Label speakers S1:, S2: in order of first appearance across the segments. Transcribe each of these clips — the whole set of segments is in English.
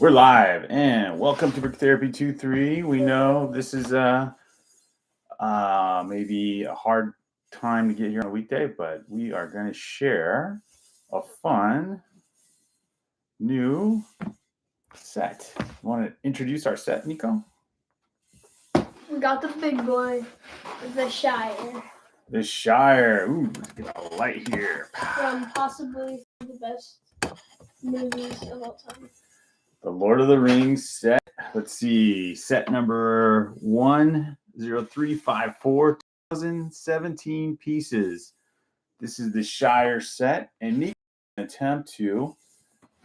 S1: We're live and welcome to Brick Therapy 2-3. We know this is maybe a hard time to get here on a weekday, but we are going to share a fun new set. You want to introduce our set, Nico?
S2: We got the big boy, the Shire.
S1: The Shire. Ooh, let's get a light here.
S2: From possibly the best movies of all time.
S1: The Lord of the Rings set. Let's see. Set number 10354, 2017 pieces. This is the Shire set, and Nico attempt to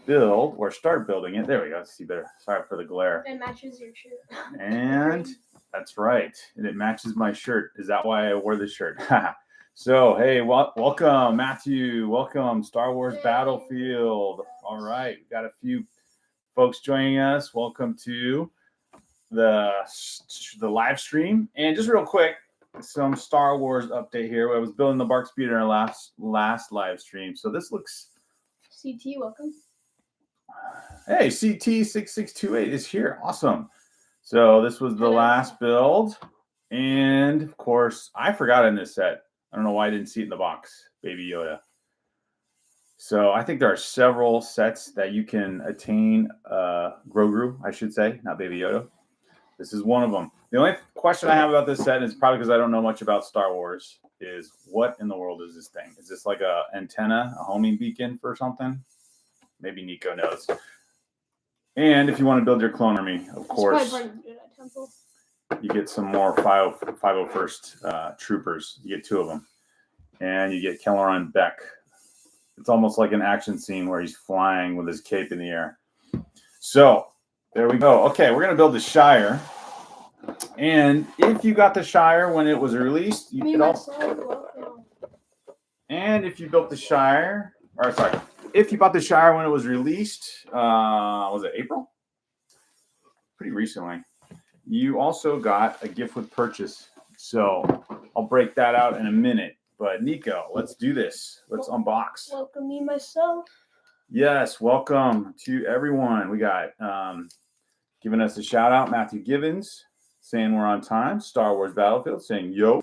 S1: build or start building it. There we go. Let's see better. Sorry for the glare.
S2: It matches your shirt.
S1: And that's right. And it matches my shirt. Is that why I wore the shirt? So, hey, welcome, Matthew. Welcome, Star Wars Battlefield. All right. We've got a few folks joining us. Welcome to the live stream. And just real quick, some Star Wars update here. I was building the Bark Speeder in our last live stream. So this looks...
S2: CT, welcome.
S1: Hey, CT6628 is here. Awesome. So this was the last build. And, of course, I forgot in this set. I don't know why I didn't see it in the box. Baby Yoda. So I think there are several sets that you can attain. Grogu, I should say, not Baby Yoda. This is one of them. The only question I have about this set is probably because I don't know much about Star Wars, is what in the world is this thing? Is this like a antenna, a homing beacon for something? Maybe Nico knows. And if you want to build your clone army, of course, you get some more 501st troopers. You get 2 of them. And you get Kelleron Beck. It's almost like an action scene where he's flying with his cape in the air. So there we go. Okay, we're going to build the Shire. And if you got the Shire when it was released, you could also... And if you built the Shire, or sorry, if you bought the Shire when it was released, was it April? Pretty recently. You also got a gift with purchase. So I'll break that out in a minute. But Nico, let's do this. Let's unbox.
S2: Welcome me myself.
S1: Yes, welcome to everyone. We got giving us a shout out, Matthew Givens, saying we're on time. Star Wars Battlefield saying yo.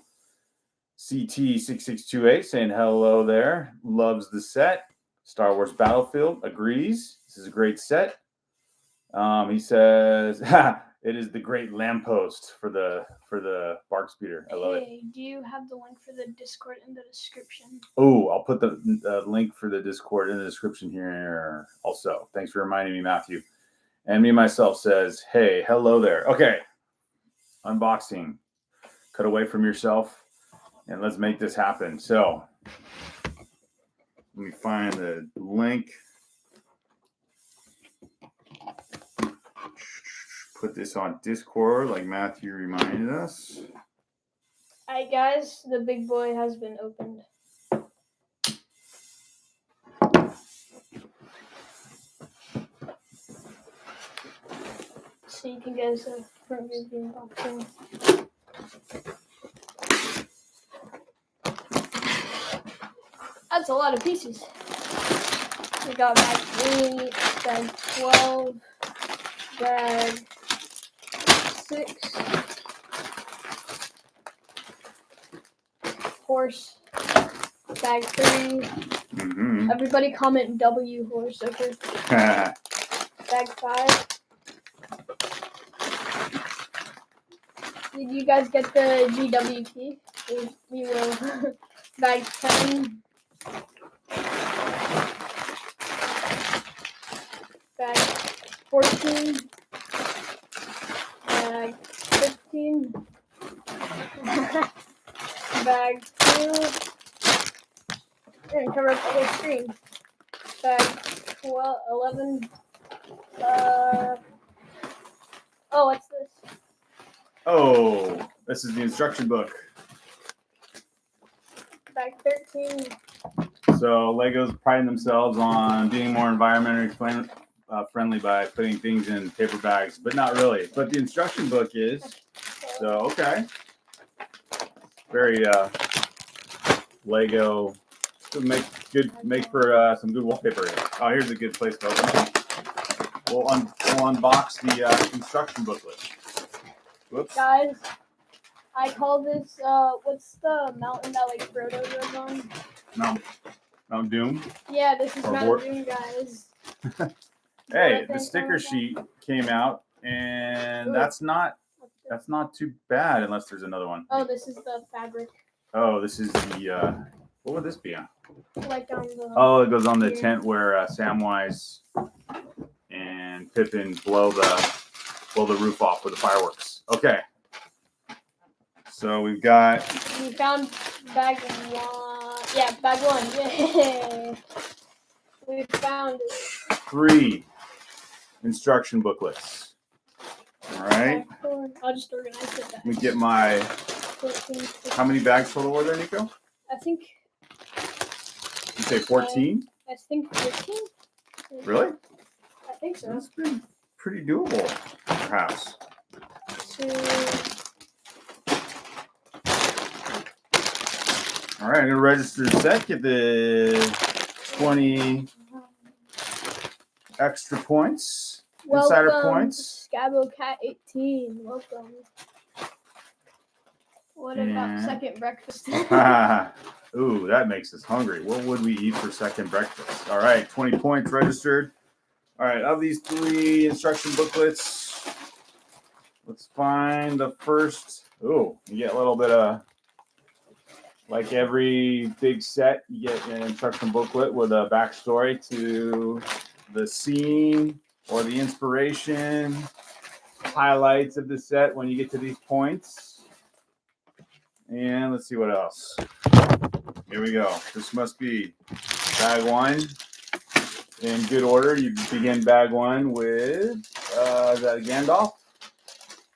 S1: CT6628 saying hello there. Loves the set. Star Wars Battlefield agrees. This is a great set. He says it is the great lamppost for the Bark Speeder. I love it.
S2: Do you have the link for the Discord in the description?
S1: Oh, I'll put the link for the Discord in the description here also. Thanks for reminding me, Matthew. And me myself says, hey, hello there. Okay. Unboxing. Cut away from yourself and let's make this happen. So let me find the link. Put this on Discord like Matthew reminded us.
S2: All right, guys, the big boy has been opened. So you can get us a front view of the unboxing. That's a lot of pieces. We got bag 8, bag 12, bag 6, horse, bag 3.
S1: Mm-hmm.
S2: Everybody comment W horse, okay? Bag 5. Did you guys get the GWP? We will. Bag 10. Bag 14. Bag 15. Bag 2. And cover up the whole screen. Bag 12, 11. Oh, what's this?
S1: Oh, this is the instruction book.
S2: Bag 13.
S1: So Legos priding themselves on being more environmentally friendly by putting things in paper bags, but not really. But the instruction book is. So, okay. Very Lego. Make for some good wallpaper. Oh, here's a good place to open. We'll we'll unbox the instruction booklet. Whoops.
S2: Guys, I call this, what's the mountain that like Frodo lives on?
S1: Mount Doom.
S2: Yeah, this is
S1: Or
S2: Mount
S1: Bort.
S2: Doom, guys.
S1: Hey, the sticker sheet came out, and that's not too bad unless there's another one.
S2: Oh, this is the fabric.
S1: Oh, this is the what would this be on?
S2: Like on the.
S1: Oh, it goes on the
S2: here.
S1: tent where Samwise and Pippin blow the roof off with the fireworks. Okay. So we
S2: found bag 1. Yeah, bag 1. Yay. We found it.
S1: 3 instruction booklets. All right.
S2: I'll just organize it.
S1: Let me get my.
S2: 14, 15.
S1: How many bags total were there, Nico?
S2: I think.
S1: You say 14?
S2: I think 15.
S1: Really?
S2: I think so.
S1: That's been pretty doable, perhaps.
S2: 2.
S1: All right, I'm gonna register the set. Get the 20 extra points, insider points.
S2: Scabo Cat 18. Welcome. What about second breakfast?
S1: Ooh, that makes us hungry. What would we eat for second breakfast? All right, 20 points registered. All right, of these 3 instruction booklets, let's find the first. Ooh, you get a little bit of, like every big set, you get an instruction booklet with a backstory to the scene or the inspiration, highlights of the set when you get to these points. And let's see what else. Here we go. This must be bag 1. In good order, you begin bag 1 with, is that a Gandalf?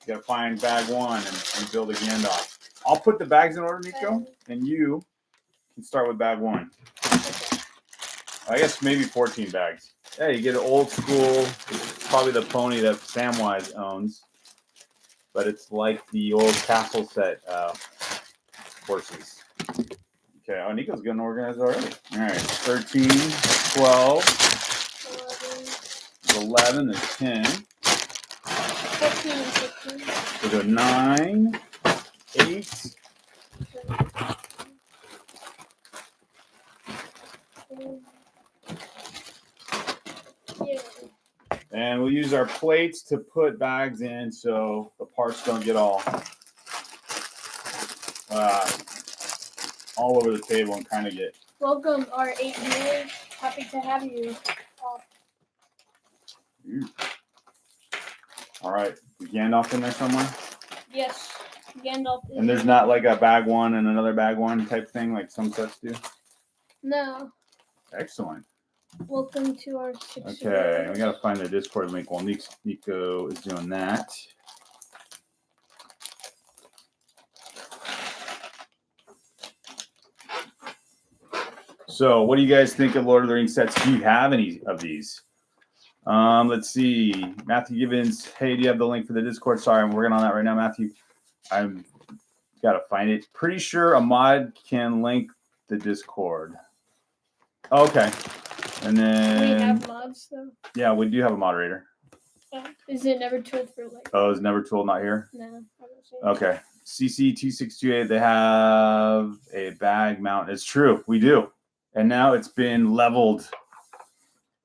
S1: You gotta find bag 1 and build a Gandalf. I'll put the bags in order, Nico, and you can start with bag 1. I guess maybe 14 bags. Hey, you get an old school, probably the pony that Samwise owns, but it's like the old castle set horses. Okay, oh, Nico's getting organized already. All right, 13, 12, 11, there's 10.
S2: 14 and 15.
S1: We go 9, 8.
S2: Yeah.
S1: And we'll use our plates to put bags in so the parts don't get all over the table and kind of get.
S2: Welcome, our 8 viewers. Happy to have you.
S1: All right, is Gandalf in there somewhere?
S2: Yes, Gandalf.
S1: And there's not like a bag 1 and another bag 1 type thing like some sets do?
S2: No.
S1: Excellent.
S2: Welcome to our 6.
S1: Okay, we got to find the Discord link while Nico is doing that. So, what do you guys think of Lord of the Rings sets? Do you have any of these? Let's see. Matthew Gibbons, hey, do you have the link for the Discord? Sorry, I'm working on that right now, Matthew. I've got to find it. Pretty sure a mod can link the Discord. Okay. And then...
S2: We have mods, though.
S1: Yeah, we do have a moderator.
S2: Is it never tooled for like...
S1: Oh, is Never Tool not here?
S2: No, I don't see it.
S1: Okay. CC2628, they have a bag mount. It's true. We do. And now it's been leveled.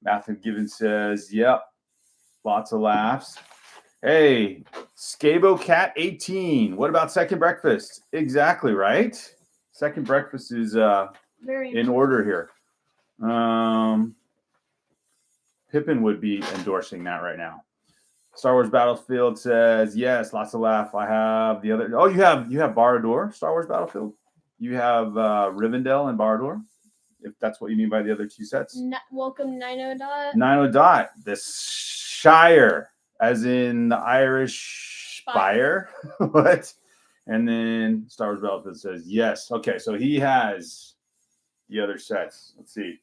S1: Matthew Given says, yep. Lots of laughs. Hey, Scabo Cat 18. What about second breakfast? Exactly, right? Second breakfast is in order here. Pippin would be endorsing that right now. Star Wars Battlefield says, yes, lots of laugh. I have the other. Oh, you have Barad-dûr, Star Wars Battlefield. You have Rivendell and Barad-dûr, if that's what you mean by the other 2 sets.
S2: Welcome, 90 Dot.
S1: 90 Dot, the Shire, as in the Irish Spire. What? And then Star Wars Battlefield says, yes. Okay, so he has the other sets. Let's see.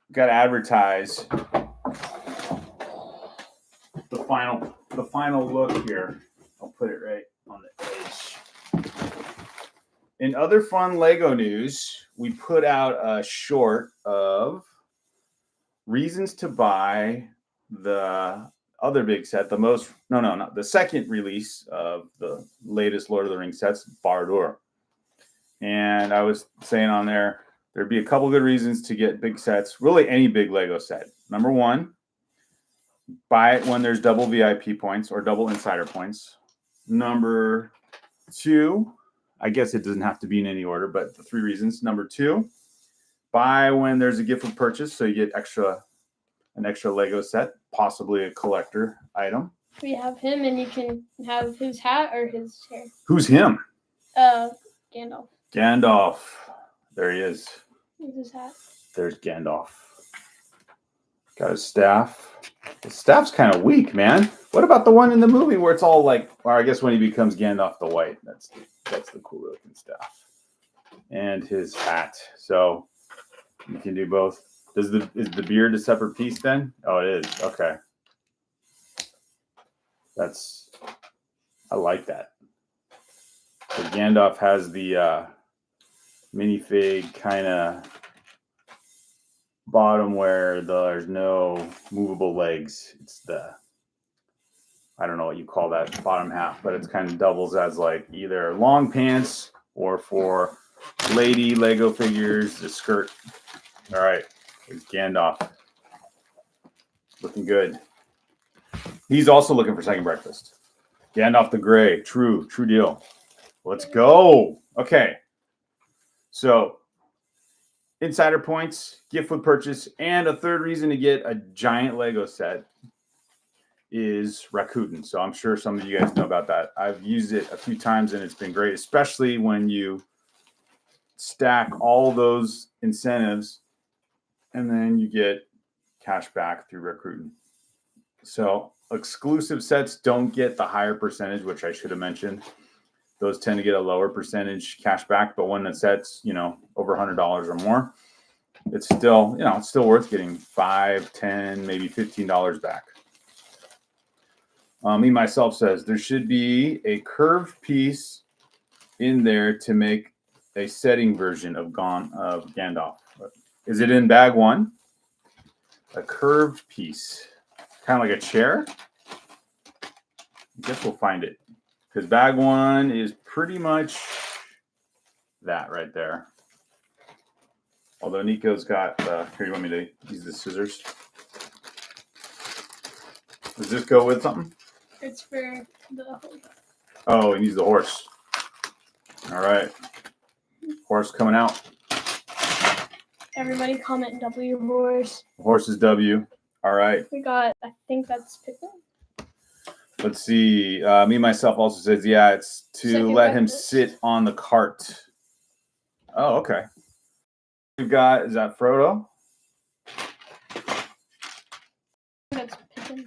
S1: We've got to advertise the final look here. I'll put it right on the edge. In other fun Lego news, we put out a short of reasons to buy the other big set, not the second release of the latest Lord of the Rings sets, Barad-dûr. And I was saying on there, there'd be a couple good reasons to get big sets, really any big Lego set. Number one, buy it when there's double VIP points or double insider points. Number two, I guess it doesn't have to be in any order, but the three reasons. Number two, buy when there's a gift with purchase, so you get an extra Lego set, possibly a collector item.
S2: We have him, and you can have his hat or his hair.
S1: Who's him?
S2: Gandalf.
S1: Gandalf. There he is.
S2: Here's his hat.
S1: There's Gandalf. Got his staff. The staff's kind of weak, man. What about the one in the movie where it's all like, or I guess when he becomes Gandalf the White, that's the cool looking staff. And his hat. So you can do both. Is the beard a separate piece then? Oh, it is. Okay. I like that. So Gandalf has the minifig kind of bottom where there's no movable legs. It's I don't know what you call that bottom half, but it's kind of doubles as like either long pants or for lady Lego figures, the skirt. All right. It's Gandalf. Looking good. He's also looking for second breakfast. Gandalf the Grey. True deal. Let's go. Okay. So, insider points, gift with purchase, and a third reason to get a giant Lego set is Rakuten. So, I'm sure some of you guys know about that. I've used it a few times, and it's been great, especially when you stack all those incentives and then you get cash back through Rakuten. So exclusive sets don't get the higher percentage, which I should have mentioned. Those tend to get a lower percentage cash back, but when the set's, over $100 or more, it's still worth getting $5, $10, maybe $15 back. Me myself says there should be a curved piece in there to make a setting version of Gandalf. Is it in bag one? A curved piece, kind of like a chair. I guess we'll find it because bag one is pretty much that right there. Although Nico's got, here, you want me to use the scissors? Does this go with something?
S2: It's for the...
S1: Oh, and use the horse. All right. Horse coming out.
S2: Everybody comment W horse.
S1: Horse is W. All right.
S2: We got, I think that's Pippin.
S1: Let's see. Me, myself also says, yeah, it's to
S2: Second
S1: let him
S2: breakfast.
S1: sit on the cart. Oh, okay. We've got, is that Frodo?
S2: That's Pippin.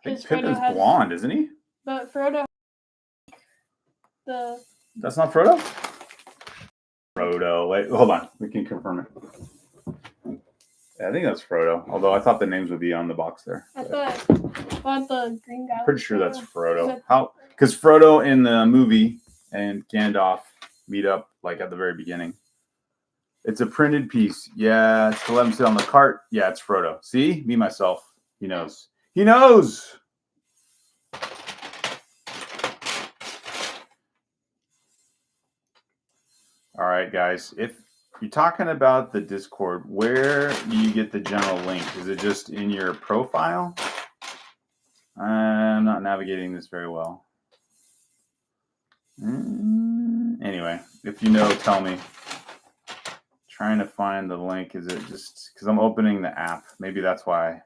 S1: I think
S2: Frodo
S1: Pippin's
S2: has-
S1: blonde, isn't he?
S2: But Frodo,
S1: That's not Frodo? Frodo. Wait, hold on. We can confirm it. Yeah, I think that's Frodo. Although I thought the names would be on the box there.
S2: I thought the green guy.
S1: Pretty sure that's Frodo.
S2: that-
S1: How? Because Frodo in the movie and Gandalf meet up like at the very beginning. It's a printed piece. Yeah, it's to let him sit on the cart. Yeah, it's Frodo. See? Me, myself. He knows. He knows! All right, guys. If you're talking about the Discord, where do you get the general link? Is it just in your profile? I'm not navigating this very well. Anyway, if you know, tell me. Trying to find the link. Is it just because I'm opening the app? Maybe that's why.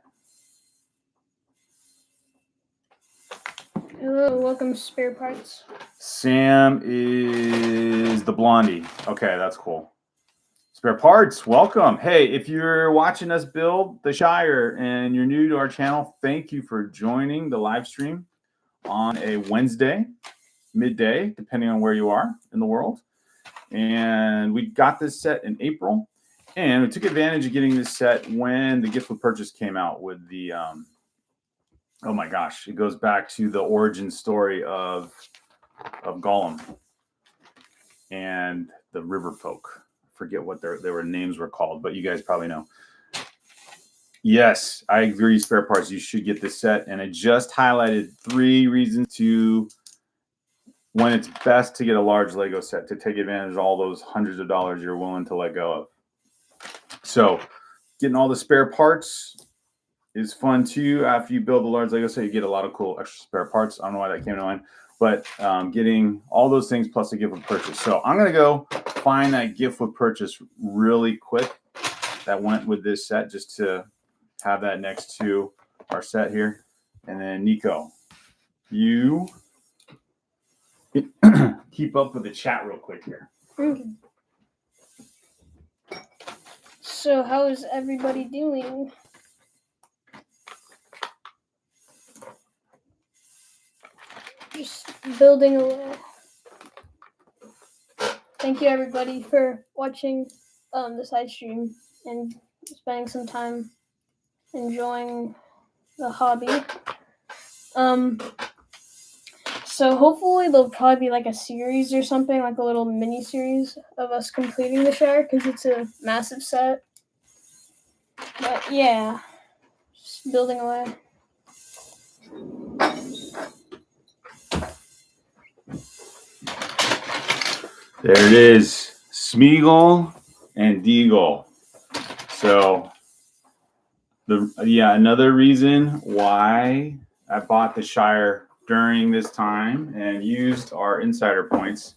S2: Hello, welcome to Spare Parts.
S1: Sam is the blondie. Okay, that's cool. Spare Parts, welcome. Hey, if you're watching us build the Shire and you're new to our channel, thank you for joining the live stream on a Wednesday, midday, depending on where you are in the world. And we got this set in April, and we took advantage of getting this set when the gift with purchase came out with the, oh my gosh, it goes back to the origin story of Gollum and the river folk. I forget what their names were called, but you guys probably know. Yes, I agree. Spare parts. You should get this set. And it just highlighted 3 reasons to when it's best to get a large Lego set to take advantage of all those hundreds of dollars you're willing to let go of. So getting all the spare parts is fun too. After you build a large Lego set, you get a lot of cool extra spare parts. I don't know why that came to mind, but getting all those things plus a gift with purchase. So I'm gonna go find that gift with purchase really quick that went with this set, just to have that next to our set here. And then Nico, you keep up with the chat real quick here.
S2: Okay. So how is everybody doing? Just building away. Thank you everybody for watching the side stream and spending some time enjoying the hobby. So hopefully there'll probably be like a series or something, like a little mini series of us completing the Shire, because it's a massive set. But yeah, just building away.
S1: There it is, Smeagol and Deagle. So another reason why I bought the Shire during this time and used our insider points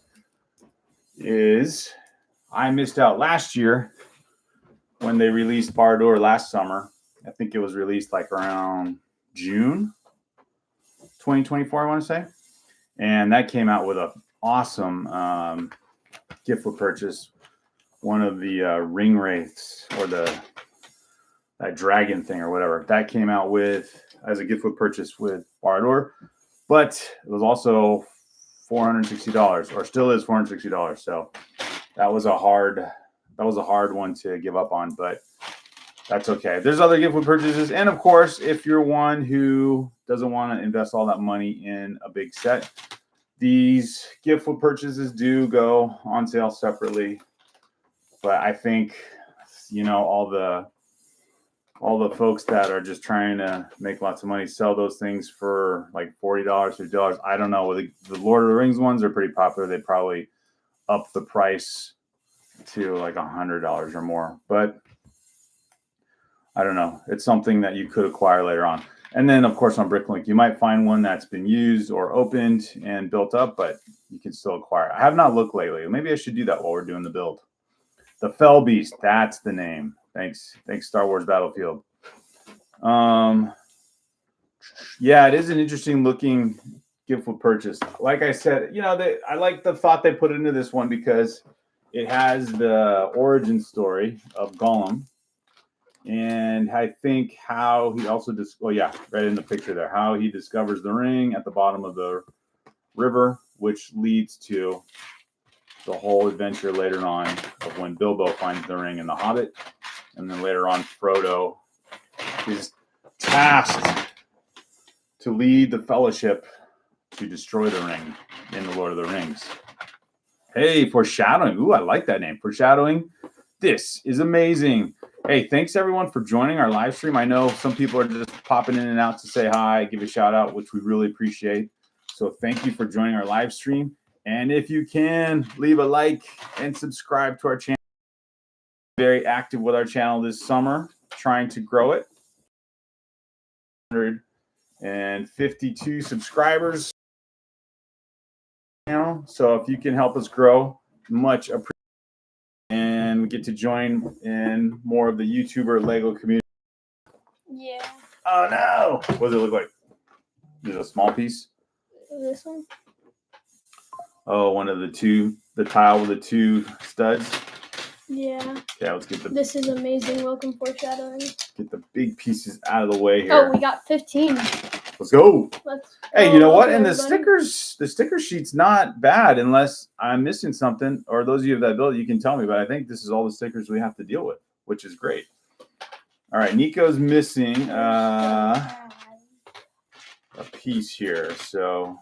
S1: is I missed out last year when they released Bardoor last summer. I think it was released like around June 2024, I want to say. And that came out with an awesome gift with purchase. One of the ring wraiths, or that dragon thing or whatever, that came out with as a gift with purchase with Bardoor, but it was also $460, or still is $460. So that was a hard one to give up on, but that's okay. There's other gift with purchases, and of course, if you're one who doesn't want to invest all that money in a big set, these gift with purchases do go on sale separately. But I think, all the folks that are just trying to make lots of money sell those things for like $40, $50. I don't know. The Lord of the Rings ones are pretty popular. They probably up the price to like $100 or more. But I don't know. It's something that you could acquire later on. And then, of course, on Bricklink, you might find one that's been used or opened and built up, but you can still acquire it. I have not looked lately. Maybe I should do that while we're doing the build. The Fell Beast, that's the name. Thanks, Star Wars Battlefield. Yeah, it is an interesting looking gift with purchase. Like I said, I like the thought they put into this one because it has the origin story of Gollum. And I think how he also right in the picture there, how he discovers the ring at the bottom of the river, which leads to the whole adventure later on of when Bilbo finds the ring in The Hobbit. And then later on, Frodo is tasked to lead the Fellowship to destroy the ring in The Lord of the Rings. Hey, foreshadowing. Ooh, I like that name. Foreshadowing. This is amazing. Hey, thanks everyone for joining our live stream. I know some people are just popping in and out to say hi, give a shout out, which we really appreciate. So thank you for joining our live stream. And if you can, leave a like and subscribe to our channel. Very active with our channel this summer, trying to grow it. 152 subscribers now. So if you can help us grow, much appreciated. And we get to join in more of the YouTuber Lego community.
S2: Yeah.
S1: Oh no! What does it look like? Is it a small piece?
S2: This one?
S1: Oh, one of the tile with the 2 studs.
S2: Yeah.
S1: Yeah, let's get
S2: This is amazing. Welcome foreshadowing.
S1: Get the big pieces out of the way here.
S2: Oh, we got 15.
S1: Let's go. Hey, you know what? And
S2: everybody.
S1: the sticker sheet's not bad unless I'm missing something, or those of you that built, you can tell me, but I think this is all the stickers we have to deal with, which is great. All right, Nico's missing a piece here. So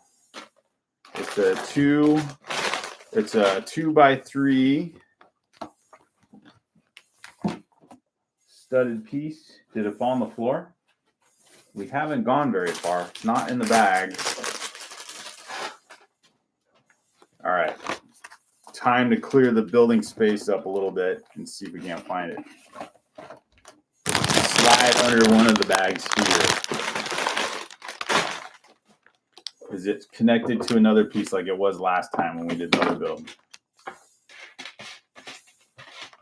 S1: it's a 2x3 studded piece. Did it fall on the floor? We haven't gone very far. It's not in the bag. All right. Time to clear the building space up a little bit and see if we can't find it. Slide under one of the bags here. Is it connected to another piece like it was last time when we did the other build?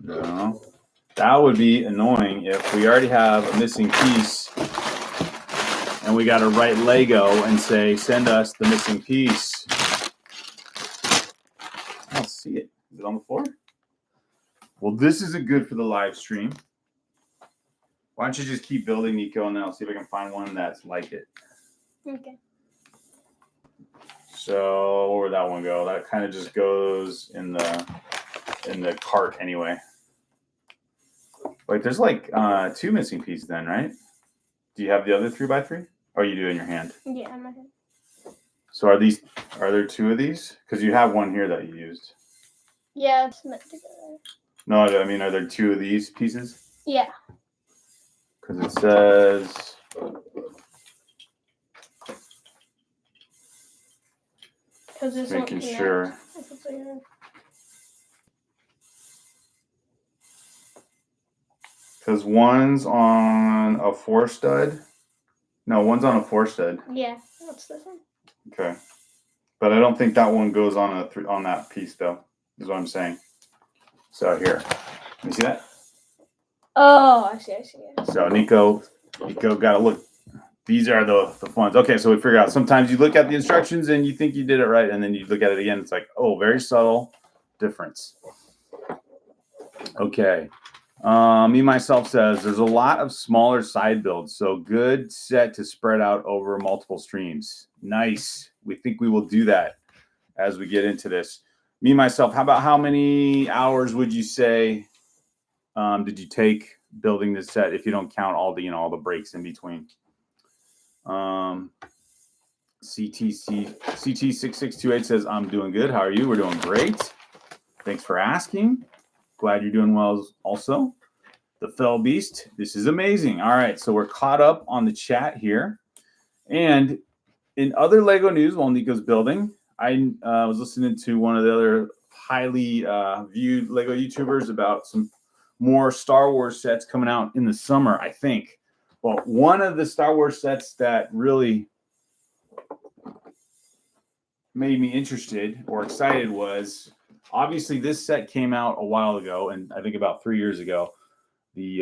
S1: No. That would be annoying if we already have a missing piece and we got to write Lego and say, send us the missing piece. I don't see it. Is it on the floor? Well, this isn't good for the live stream. Why don't you just keep building, Nico, and then I'll see if I can find one that's like it.
S2: Okay.
S1: So where would that one go? That kind of just goes in the cart anyway. Wait, there's like 2 missing pieces then, right? Do you have the other 3x3? Or you do in your hand?
S2: Yeah, in my hand.
S1: So are there 2 of these? Because you have one here that you used.
S2: Yeah, it's meant together.
S1: No, I mean, are there 2 of these pieces?
S2: Yeah.
S1: Because it says
S2: Because it's
S1: making sure. Because one's on a 4 stud. No, one's on a 4 stud.
S2: Yeah, that's this one.
S1: Okay, but I don't think that one goes on on that piece though. Is what I'm saying. So here, you see that?
S2: Oh, I see.
S1: So Nico got to look. These are the ones. Okay, so we figure out. Sometimes you look at the instructions and you think you did it right, and then you look at it again. It's like, oh, very subtle difference. Okay. Me myself says there's a lot of smaller side builds, so good set to spread out over multiple streams. Nice. We think we will do that as we get into this. Me myself, how many hours would you say did you take building this set if you don't count all the breaks in between? CT6628 says I'm doing good. How are you? We're doing great. Thanks for asking. Glad you're doing well also. The Fell Beast, this is amazing. All right, so we're caught up on the chat here. And in other Lego news while Nico's building, I was listening to one of the other highly viewed Lego YouTubers about some more Star Wars sets coming out in the summer, I think. Well, one of the Star Wars sets that really made me interested or excited was, obviously this set came out a while ago, and I think about 3 years ago. The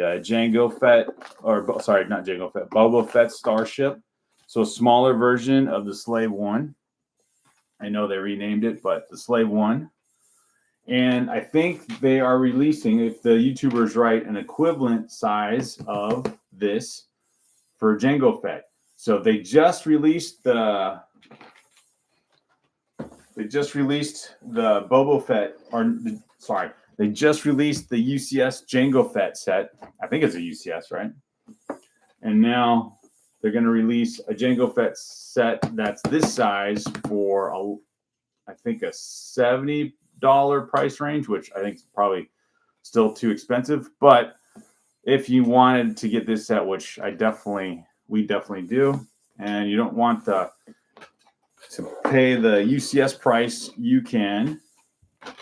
S1: Boba Fett Starship. So a smaller version of the Slave One. I know they renamed it, but the Slave One. And I think they are releasing, if the YouTuber's right, an equivalent size of this for Jango Fett. So they just released the Boba Fett, they just released the UCS Jango Fett set. I think it's a UCS, right? And now they're going to release a Jango Fett set that's this size for, I think, a $70 price range, which I think is probably still too expensive. But if you wanted to get this set, which we definitely do, and you don't want to pay the UCS price, you can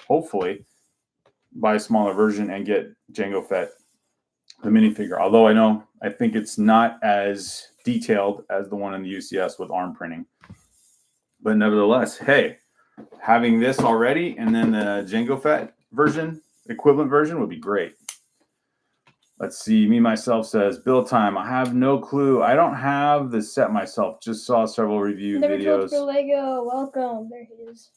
S1: hopefully buy a smaller version and get Jango Fett, the minifigure. Although I think it's not as detailed as the one in the UCS with arm printing. But nevertheless, hey, having this already and then the Jango Fett version, equivalent version, would be great. Let's see. Me myself says build time. I have no clue. I don't have the set myself. Just saw several review videos.
S2: For Lego. Welcome. There he is.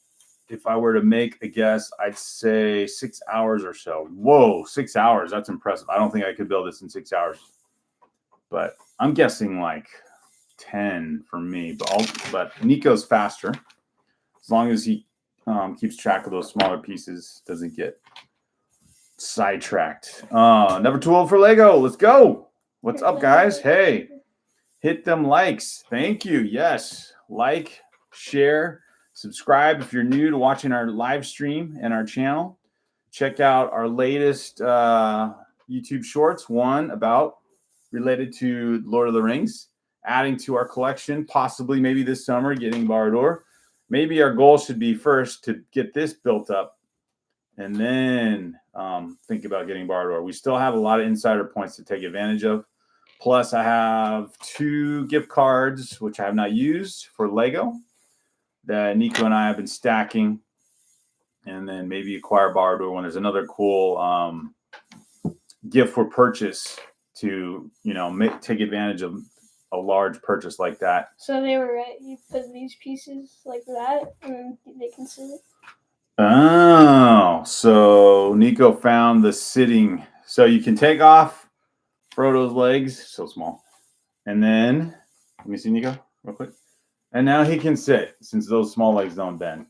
S1: If I were to make a guess, I'd say 6 hours or so. Whoa, 6 hours. That's impressive. I don't think I could build this in 6 hours. But I'm guessing like 10 for me. But Nico's faster. As long as he keeps track of those smaller pieces, doesn't get sidetracked. Never too old for Lego. Let's go. What's up, guys? Hey, hit them likes. Thank you. Yes. Like, share, subscribe if you're new to watching our live stream and our channel. Check out our latest YouTube shorts. One about related to Lord of the Rings, adding to our collection, possibly maybe this summer, getting Barad-dûr. Maybe our goal should be first to get this built up and then think about getting Barad-dûr. We still have a lot of insider points to take advantage of. Plus, I have 2 gift cards, which I have not used for Lego, that Nico and I have been stacking. And then maybe acquire Barad-dûr when there's another cool gift for purchase to, take advantage of a large purchase like that.
S2: So they were right. You put these pieces like that, and they can sit.
S1: Oh, so Nico found the sitting. So you can take off Frodo's legs, so small. And then, let me see Nico real quick. And now he can sit since those small legs don't bend.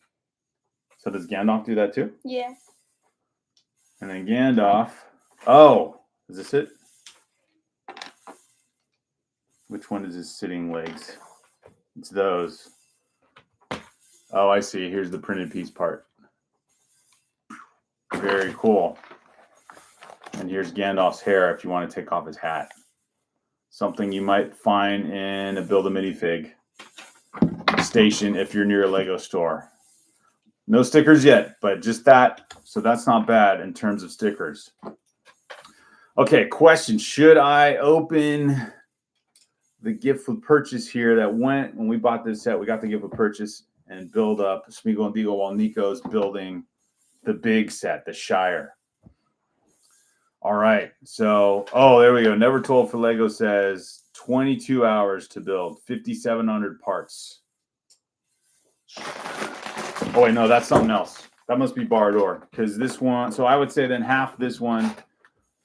S1: So does Gandalf do that too?
S2: Yeah.
S1: And then Gandalf. Oh, is this it? Which one is his sitting legs? It's those. Oh, I see. Here's the printed piece part. Very cool. And here's Gandalf's hair if you want to take off his hat. Something you might find in a Build-A-Minifig station if you're near a Lego store. No stickers yet, but just that. So that's not bad in terms of stickers. Okay, question. Should I open the gift with purchase here that went when we bought this set? We got the gift with purchase and build up Smeagol and Deagle while Nico's building the big set, the Shire. All right. So, there we go. Never Told for Lego says 22 hours to build, 5,700 parts. Oh, wait, no, that's something else. That must be Barad-dûr because this one. So I would say then half this one,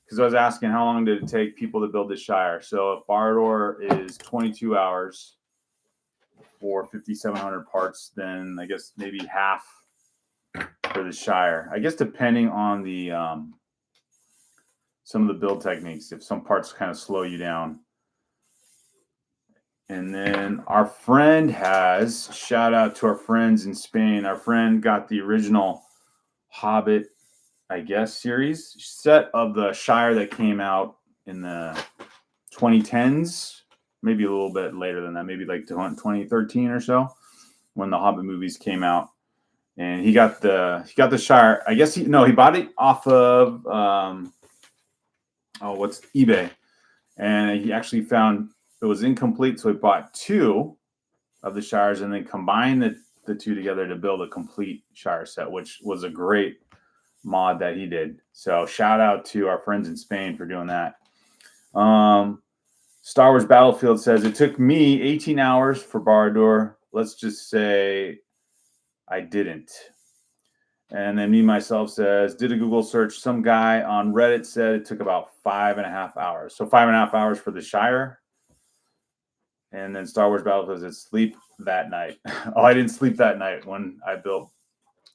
S1: because I was asking how long did it take people to build this Shire. So if Barad-dûr is 22 hours for 5,700 parts, then I guess maybe half for the Shire. I guess depending on the some of the build techniques, if some parts kind of slow you down. And then our friend has, shout out to our friends in Spain. Our friend got the original Hobbit, I guess, series set of the Shire that came out in the 2010s, maybe a little bit later than that, maybe like 2013 or so, when the Hobbit movies came out. And he got the Shire. I guess he bought it off of eBay, and he actually found it was incomplete, so he bought 2 of the Shires and then combined the 2 together to build a complete Shire set, which was a great mod that he did. So shout out to our friends in Spain for doing that. Star Wars Battlefield says it took me 18 hours for Barad-dûr. Let's just say I didn't. And then me myself says, did a Google search. Some guy on Reddit said it took about 5.5 hours. So 5.5 hours for the Shire. And then Star Wars Battlefield says sleep that night. I didn't sleep that night when I built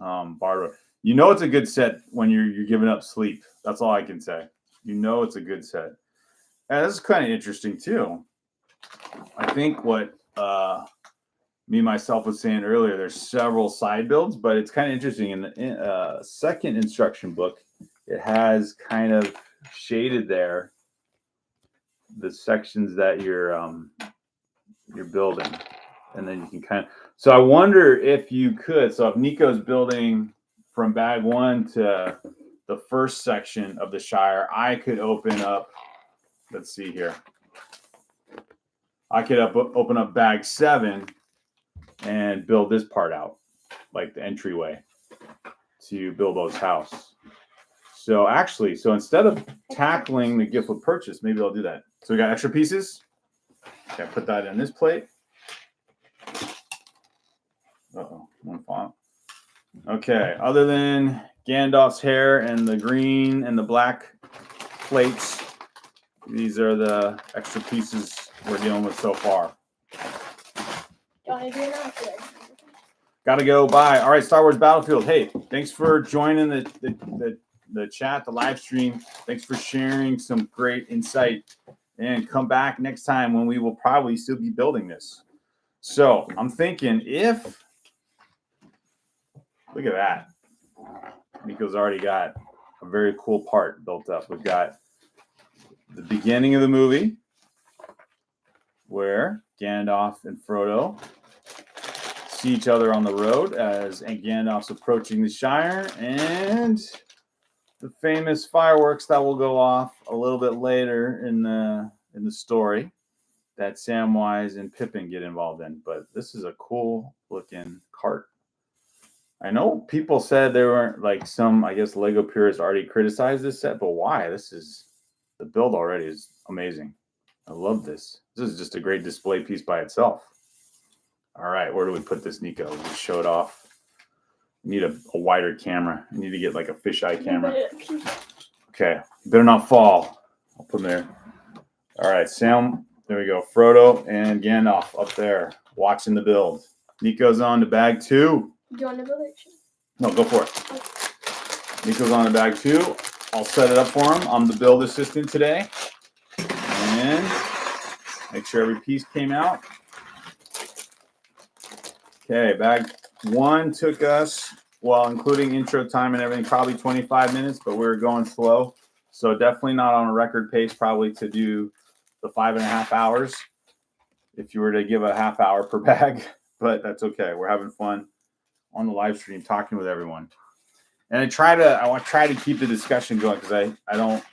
S1: Barad-dûr. You know it's a good set when you're giving up sleep. That's all I can say. You know it's a good set. And this is kind of interesting too. I think what me myself was saying earlier, there's several side builds, but it's kind of interesting. In the second instruction book, it has kind of shaded there the sections that you're building, and then you can kind of. So I wonder if you could. So if Nico's building from bag 1 to the first section of the Shire, I could open up. Let's see here. I could open up bag 7 and build this part out, like the entryway to Bilbo's house. So actually, instead of tackling the gift with purchase, maybe I'll do that. So we got extra pieces. Okay, put that in this plate. One font. Okay, other than Gandalf's hair and the green and the black plates, these are the extra pieces we're dealing with so far. Gotta go. Bye. All right, Star Wars Battlefield. Hey, thanks for joining the chat, the live stream. Thanks for sharing some great insight. And come back next time when we will probably still be building this. So I'm thinking look at that. Nico's already got a very cool part built up. We've got the beginning of the movie where Gandalf and Frodo see each other on the road as Gandalf's approaching the Shire, and the famous fireworks that will go off a little bit later in the story that Samwise and Pippin get involved in. But this is a cool looking cart. I know people said there weren't, like, some, I guess, Lego purists already criticized this set, but why? The build already is amazing. I love this. This is just a great display piece by itself. All right, where do we put this, Nico? We'll just show it off. We need a wider camera. I need to get like a fisheye camera. Okay, better not fall. I'll put them there. All right, Sam, there we go. Frodo and Gandalf up there watching the build. Nico's on to bag 2.
S2: Do you want to build it?
S1: No, go for it. Nico's on to bag 2. I'll set it up for him. I'm the build assistant today. And make sure every piece came out. Okay, bag 1 took us, well, including intro time and everything, probably 25 minutes, but we're going slow. So definitely not on a record pace, probably to do the 5.5 hours if you were to give a half hour per bag, but that's okay. We're having fun on the live stream, talking with everyone. And I try to keep the discussion going because I don't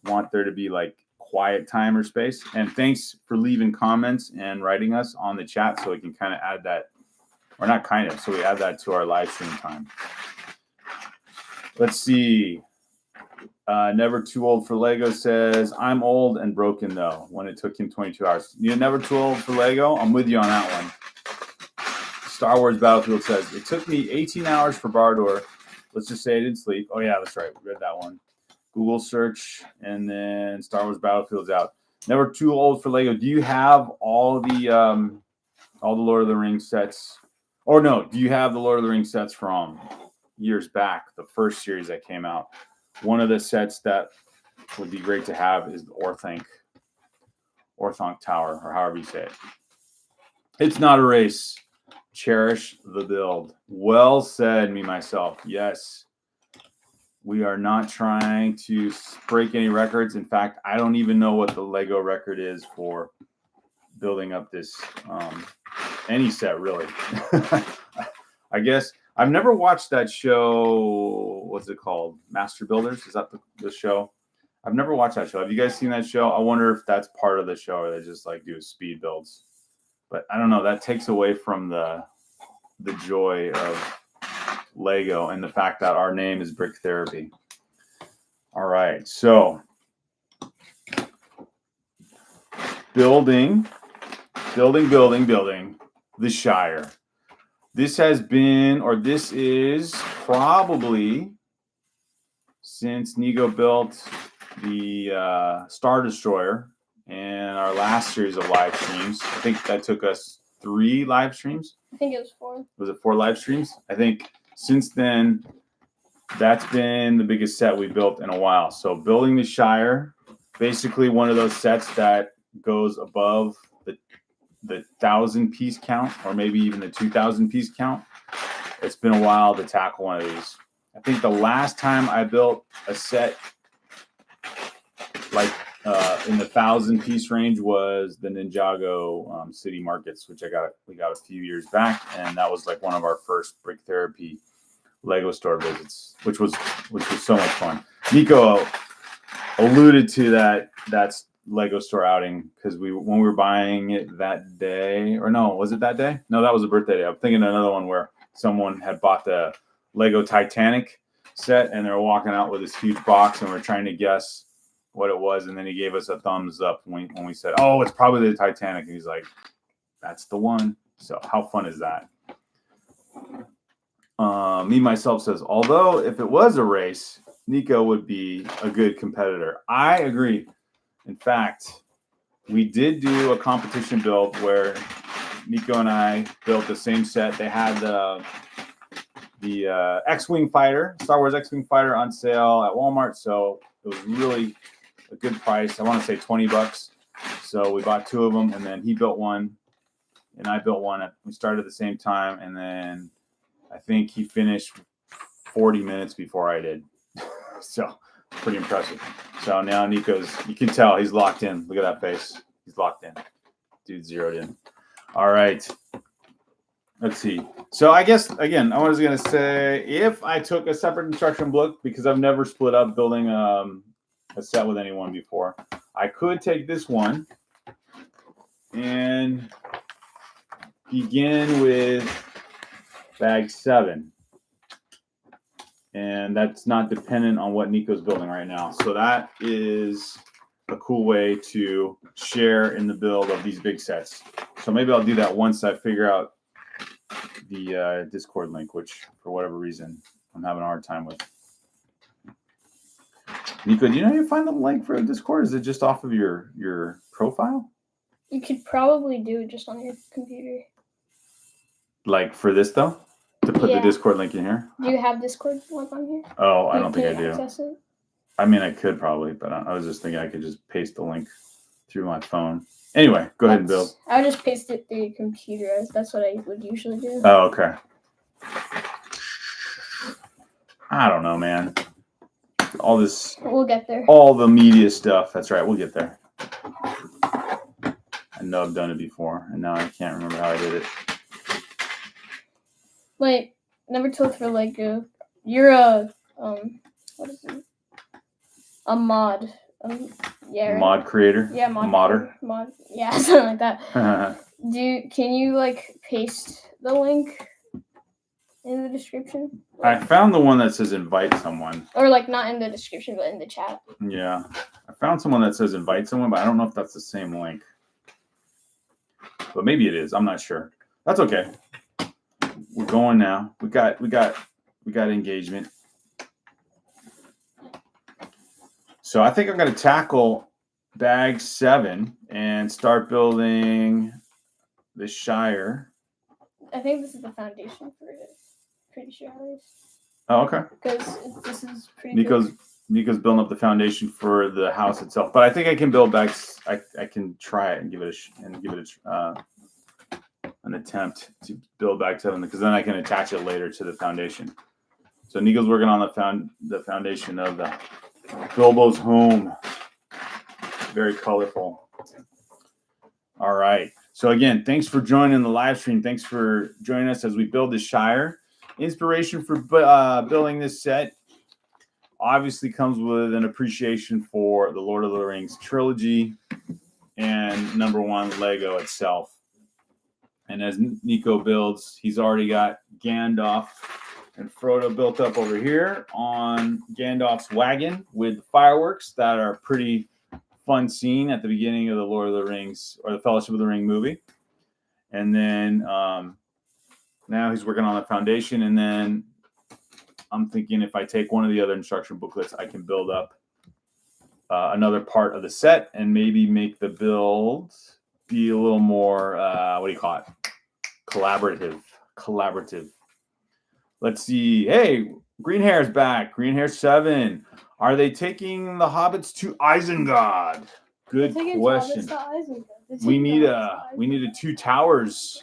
S1: want there to be like quiet time or space. And thanks for leaving comments and writing us on the chat so we can kind of add that, or not kind of, so we add that to our live stream time. Let's see. Never Too Old for Lego says, I'm old and broken though, when it took him 22 hours. You're never too old for Lego? I'm with you on that one. Star Wars Battlefield says, it took me 18 hours for Bardor. Let's just say I didn't sleep. Oh yeah, that's right. We read that one. Google search, and then Star Wars Battlefield's out. Never Too Old for Lego. Do you have all the Lord of the Rings sets? Or no, do you have the Lord of the Rings sets from years back, the first series that came out? One of the sets that would be great to have is the Orthanc Tower, or however you say it. It's not a race. Cherish the build. Well said, me, myself. Yes. We are not trying to break any records. In fact, I don't even know what the Lego record is for building up this any set, really. I guess I've never watched that show. What's it called? Master Builders? Is that the show? I've never watched that show. Have you guys seen that show? I wonder if that's part of the show, or they just like do speed builds. But I don't know. That takes away from the joy of Lego and the fact that our name is Brick Therapy. All right. So building the Shire. This has been, or this is probably, since Nico built the Star Destroyer and our last series of live streams. I think that took us 3 live streams.
S2: I think it was 4.
S1: Was it 4 live streams? I think since then, that's been the biggest set we built in a while. So building the Shire, basically one of those sets that goes above the 1,000-piece count, or maybe even the 2,000-piece count. It's been a while to tackle one of these. I think the last time I built a set like in the 1,000-piece range was the Ninjago City Markets, which we got a few years back, and that was like one of our first Brick Therapy Lego store visits, which was so much fun. Nico alluded to that's Lego store outing because when we were buying it that day, or no, was it that day? No, that was a birthday day. I'm thinking another one where someone had bought the Lego Titanic set and they were walking out with this huge box and we're trying to guess what it was, and then he gave us a thumbs up when we said, oh, it's probably the Titanic, and he's like, that's the one. So how fun is that? Me myself says, although if it was a race, Nico would be a good competitor. I agree. In fact, we did do a competition build where Nico and I built the same set. They had the X-Wing fighter, Star Wars X-Wing fighter, on sale at Walmart, so it was really a good price. I want to say $20. So we bought 2 of them, and then he built one, and I built one. We started at the same time, and then I think he finished 40 minutes before I did. So Pretty impressive. So now Nico's, you can tell he's locked in. Look at that face. He's locked in. Dude zeroed in. All right. Let's see. So I guess, again, I was going to say, if I took a separate instruction book, because I've never split up building a set with anyone before, I could take this one and begin with bag 7. And that's not dependent on what Nico's building right now. So that is a cool way to share in the build of these big sets. So maybe I'll do that once I figure out the Discord link, which for whatever reason I'm having a hard time with. Nico, do you know how you find the link for Discord? Is it just off of your profile?
S2: You could probably do it just on your computer.
S1: Like for this though? To put the Discord link in here?
S2: Do you have Discord link on here?
S1: Oh, I don't think I do.
S2: Access it?
S1: I mean, I could probably, but I was just thinking I could just paste the link through my phone. Anyway, go ahead and build.
S2: I would just paste it through your computer. That's what I would usually do.
S1: Oh, okay. I don't know, man. All this.
S2: We'll get there.
S1: All the media stuff. That's right. We'll get there. I know I've done it before, and now I can't remember how I did it.
S2: Wait, never told for Lego. You're a what is it? A mod. Yeah. Right?
S1: Mod creator.
S2: Yeah,
S1: modder.
S2: Mod. Yeah, something like that. Can you like paste the link in the description?
S1: I found the one that says invite someone.
S2: Or like not in the description, but in the chat.
S1: Yeah, I found someone that says invite someone, but I don't know if that's the same link. But maybe it is. I'm not sure. That's okay. We're going now. We got engagement. So I think I'm going to tackle bag 7 and start building the Shire.
S2: I think this is the foundation for it. Pretty sure at least.
S1: Oh, okay.
S2: Because this is pretty.
S1: Nico's building up the foundation for the house itself, but I think I can build bags. I can try it and give it an attempt to build bag 7, because then I can attach it later to the foundation. So Nico's working on the foundation of the Bilbo's home. Very colorful. All right. So again, thanks for joining the live stream. Thanks for joining us as we build the Shire. Inspiration for building this set obviously comes with an appreciation for the Lord of the Rings trilogy and #1 Lego itself. And as Nico builds, he's already got Gandalf and Frodo built up over here on Gandalf's wagon with fireworks that are pretty fun scene at the beginning of the Lord of the Rings or the Fellowship of the Ring movie. And then now he's working on the foundation. And then I'm thinking if I take one of the other instruction booklets, I can build up another part of the set and maybe make the build be a little more, what do you call it? Collaborative. Let's see. Hey, Green Hair's back. Green Hair 7. Are they taking the hobbits to Isengard? Good question. We need a 2 towers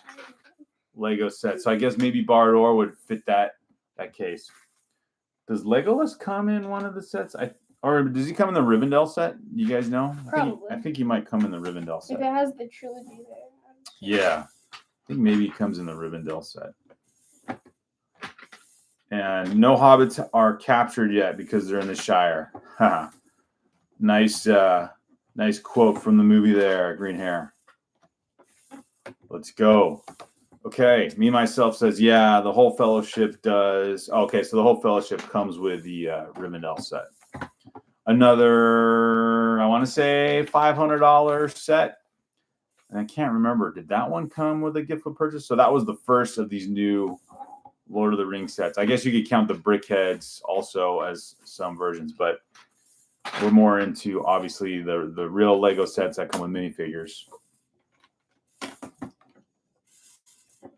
S1: Lego set. So I guess maybe Bardor would fit that case. Does Legolas come in one of the sets? Or does he come in the Rivendell set? You guys know?
S2: Probably.
S1: I think he might come in the Rivendell set.
S2: If it has the trilogy there.
S1: Yeah. I think maybe he comes in the Rivendell set. And no hobbits are captured yet because they're in the Shire. Nice quote from the movie there, Green Hair. Let's go. Okay, Me Myself says, yeah, the whole fellowship does. Okay, so the whole fellowship comes with the Rivendell set. Another, I want to say $500 set. And I can't remember. Did that one come with a gift with purchase? So that was the first of these new Lord of the Rings sets. I guess you could count the Brickheads also as some versions, but we're more into, obviously, the real Lego sets that come with minifigures.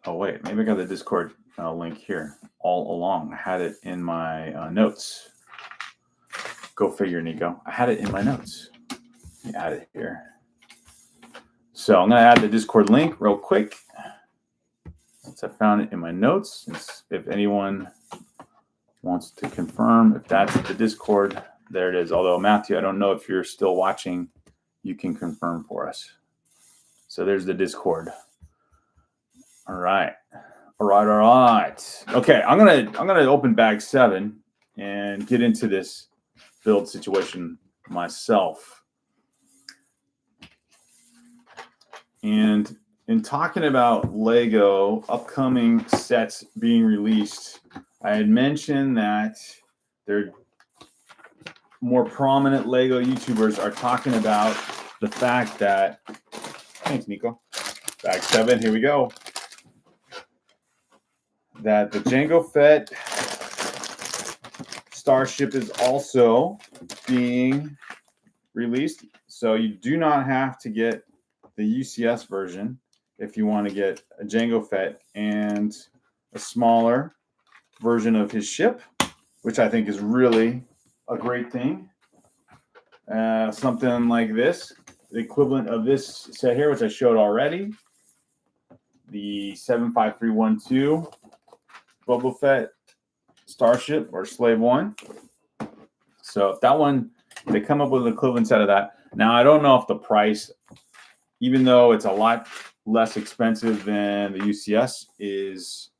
S1: Oh, wait. Maybe I got the Discord link here all along. I had it in my notes. Go figure, Nico. I had it in my notes. Let me add it here. So I'm going to add the Discord link real quick. Since I found it in my notes, if anyone wants to confirm if that's the Discord There it is. Although, Matthew, I don't know if you're still watching. You can confirm for us. So there's the Discord. All right. All right. Okay, I'm gonna open bag 7 and get into this build situation myself. And in talking about Lego upcoming sets being released, I had mentioned that they're more prominent Lego YouTubers are talking about the fact that, thanks, Nico. Bag 7, here we go. That the Jango Fett Starship is also being released. So you do not have to get the UCS version if you want to get a Jango Fett and a smaller version of his ship, which I think is really a great thing. Something like this, the equivalent of this set here, which I showed already, the 75312 Boba Fett Starship or Slave One. So that one, they come up with an equivalent set of that. Now, I don't know if the price, even though it's a lot less expensive than the UCS, is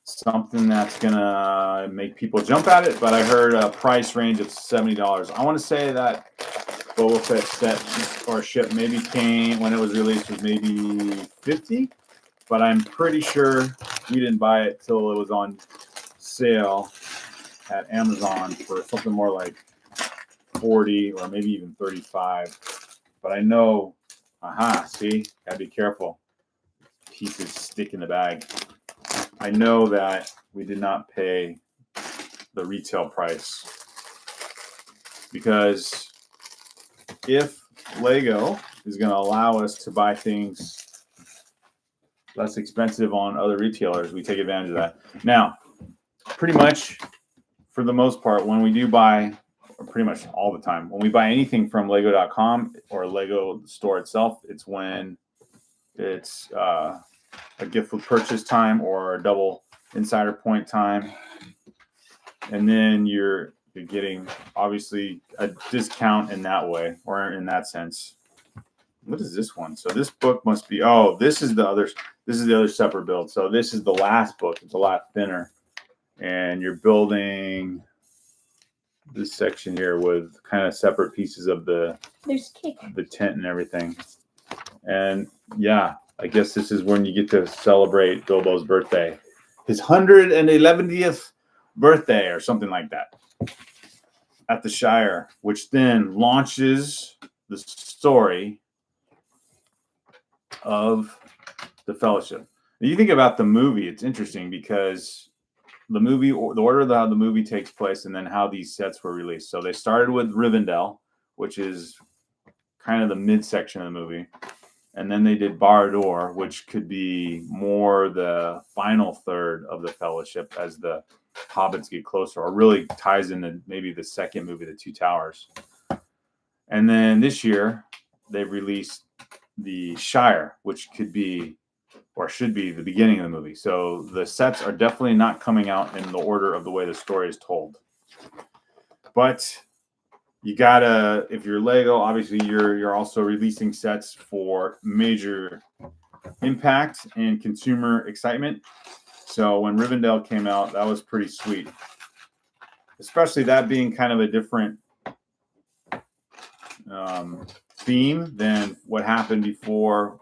S1: something that's gonna make people jump at it, but I heard a price range of $70. I want to say that Boba Fett set or ship maybe came when it was released was maybe 50, but I'm pretty sure we didn't buy it till it was on sale at Amazon for something more like 40 or maybe even 35. But I know, see, gotta be careful. Pieces stick in the bag. I know that we did not pay the retail price because if Lego is going to allow us to buy things less expensive on other retailers, we take advantage of that. Now, pretty much for the most part, when we do buy, or pretty much all the time, when we buy anything from Lego.com or Lego store itself, it's when it's a gift with purchase time or a double insider point time, and then you're getting obviously a discount in that way or in that sense. What is this one? So this book must be, this is the other separate build. So this is the last book. It's a lot thinner, and you're building this section here with kind of separate pieces of the tent and everything. And yeah, I guess this is when you get to celebrate Bilbo's birthday, his 111th birthday or something like that at the Shire, which then launches the story of the Fellowship. Now, you think about the movie, it's interesting because the movie, the order of how the movie takes place and then how these sets were released. So they started with Rivendell, which is kind of the midsection of the movie. And then they did Barad-dûr, which could be more the final third of the Fellowship as the hobbits get closer, or really ties into maybe the second movie, The Two Towers. And then this year, they released the Shire, which could be, or should be, the beginning of the movie. So the sets are definitely not coming out in the order of the way the story is told. But you gotta, if you're Lego, obviously you're also releasing sets for major impact and consumer excitement. So when Rivendell came out, that was pretty sweet, especially that being kind of a different theme than what happened before,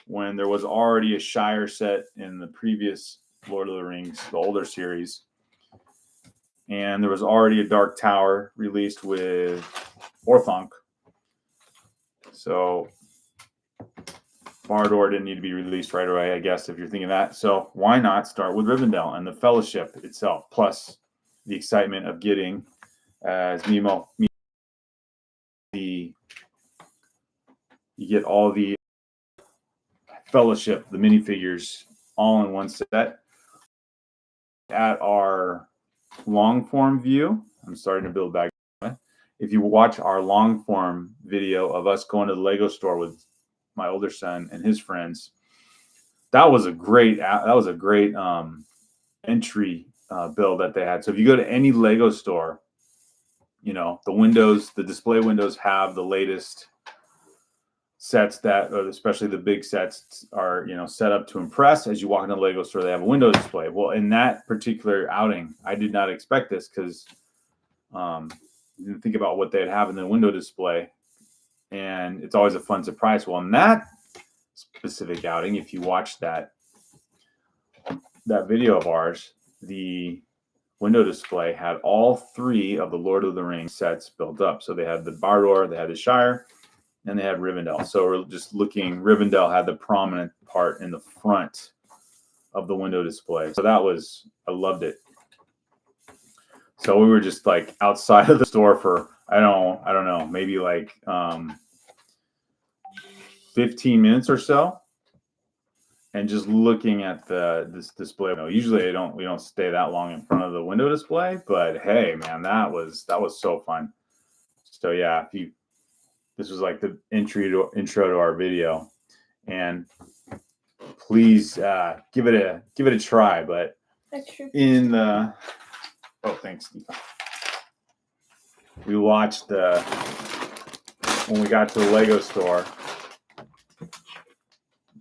S1: when there was already a Shire set in the previous Lord of the Rings, the older series. And there was already a Dark Tower released with Orthanc. So Barad-dûr didn't need to be released right away, I guess, if you're thinking that. So why not start with Rivendell and the Fellowship itself, plus the excitement of getting, as you get all the Fellowship, the minifigures, all in one set. At our long form view, I'm starting to build back. If you watch our long form video of us going to the Lego store with my older son and his friends, that was a great entry build that they had. So if you go to any Lego store you know, the display windows have the latest sets that, especially the big sets, are, you know, set up to impress. As you walk into the Lego store, they have a window display. Well, in that particular outing, I did not expect this because didn't think about what they'd have in the window display, and it's always a fun surprise. Well, in that specific outing, if you watch that video of ours, the window display had all 3 of the Lord of the Rings sets built up. So they had the Bardor, they had the Shire, and they had Rivendell. So we're just looking, Rivendell had the prominent part in the front of the window display. So that was, I loved it. So we were just like outside of the store for, I don't know, maybe like 15 minutes or so, and just looking at this display. You know, usually we don't stay that long in front of the window display, but hey, man, that was so fun. So yeah, this was like the intro to our video, and please give it a try. But in the thanks, Steve. We watched when we got to the Lego store,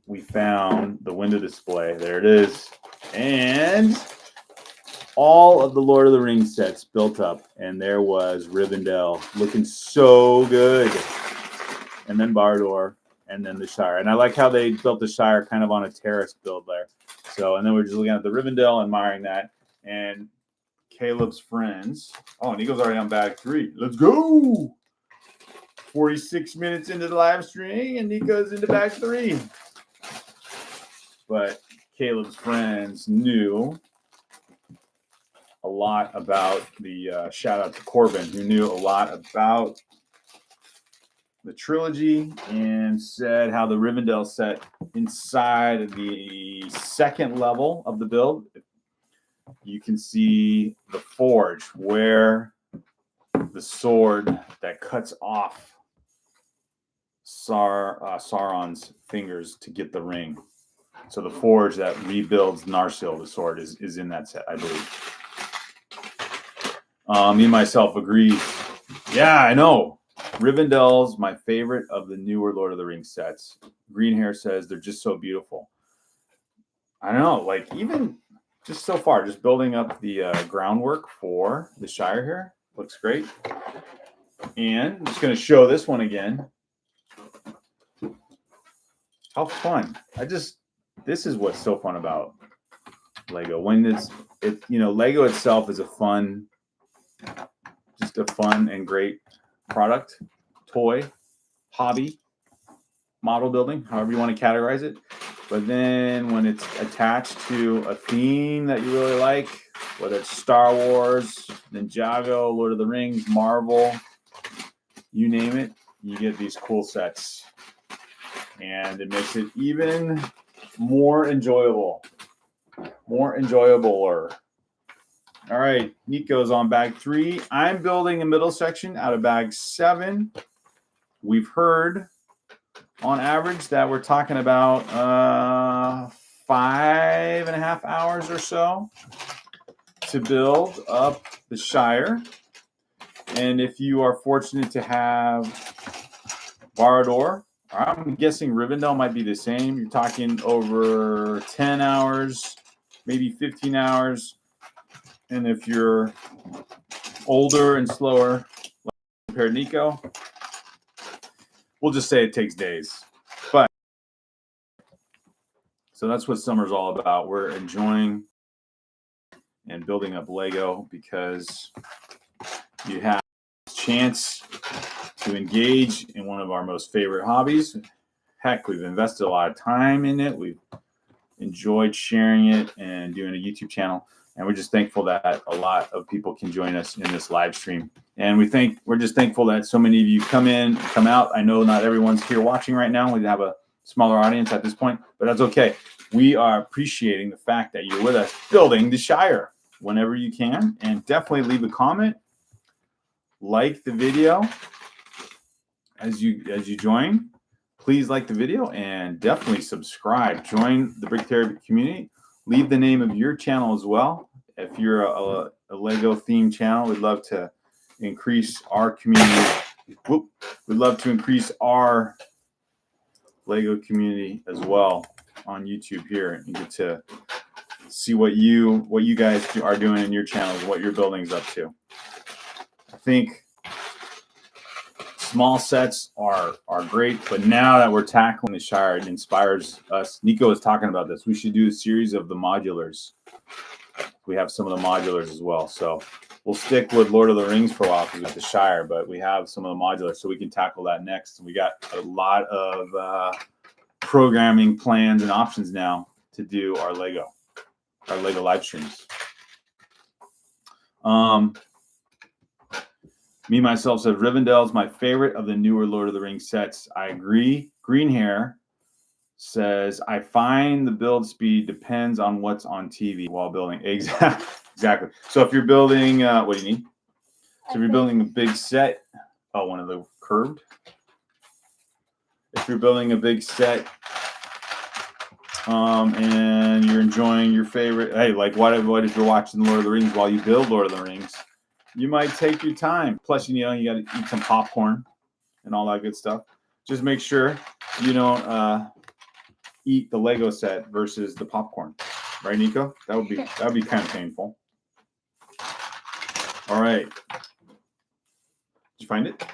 S1: we found the window display. There it is, and all of the Lord of the Rings sets built up, and there was Rivendell looking so good, and then Bardor, and then the Shire. And I like how they built the Shire kind of on a terrace build there. So, and then we're just looking at the Rivendell, admiring that, and Caleb's friends. Oh, Nico's already on bag 3. Let's go! 46 minutes into the live stream, and Nico's into bag 3. But Caleb's friends knew a lot about the shout out to Corbin, who knew a lot about the trilogy, and said how the Rivendell set inside the second level of the build, you can see the forge where the sword that cuts off Sauron's fingers to get the ring. So the forge that rebuilds Narsil, the sword, is in that set, I believe. Me and myself agree. Yeah, I know. Rivendell's my favorite of the newer Lord of the Rings sets. Green Hair says they're just so beautiful. I don't know, like even just so far, just building up the groundwork for the Shire here. Looks great. And I'm just going to show this one again. How fun. This is what's so fun about Lego. When Lego itself is just a fun and great product, toy, hobby, model building, however you want to categorize it. But then when it's attached to a theme that you really like, whether it's Star Wars, Ninjago, Lord of the Rings, Marvel, you name it, you get these cool sets. And it makes it even more enjoyable. All right, Nico's on bag 3. I'm building a middle section out of bag 7. We've heard on average that we're talking about 5.5 hours or so to build up the Shire. And if you are fortunate to have Bardor, I'm guessing Rivendell might be the same. You're talking over 10 hours, maybe 15 hours. And if you're older and slower, like compared to Nico, we'll just say it takes days. But so that's what summer's all about. We're enjoying and building up Lego because you have a chance to engage in one of our most favorite hobbies. Heck, we've invested a lot of time in it. We've enjoyed sharing it and doing a YouTube channel. And we're just thankful that a lot of people can join us in this live stream. And we're just thankful that so many of you come out. I know not everyone's here watching right now. We have a smaller audience at this point, but that's okay. We are appreciating the fact that you're with us building the Shire whenever you can. And definitely leave a comment, like the video as you join. Please like the video and definitely subscribe. Join the Brick Therapy community. Leave the name of your channel as well. If you're a Lego themed channel, we'd love to increase our community. We'd love to increase our Lego community as well on YouTube here. You get to see what you guys are doing in your channels, what your building's up to. I think small sets are great, but now that we're tackling the Shire, it inspires us. Nico was talking about this. We should do a series of the modulars. We have some of the modulars as well. So we'll stick with Lord of the Rings for a while because it's the Shire, but we have some of the modulars, so we can tackle that next. We got a lot of programming plans and options now to do our Lego live streams. Me, myself said, Rivendell's my favorite of the newer Lord of the Rings sets. I agree. Green Hair says, I find the build speed depends on what's on TV while building. Exactly. So if you're building, what do you need? So if you're building a big set, one of the curved. If you're building a big set and you're enjoying your favorite, hey, like what if you're watching Lord of the Rings while you build Lord of the Rings? You might take your time. Plus, you got to eat some popcorn and all that good stuff. Just make sure you don't eat the Lego set versus the popcorn, right, Nico? That would be kind of painful. All right. Did you find it?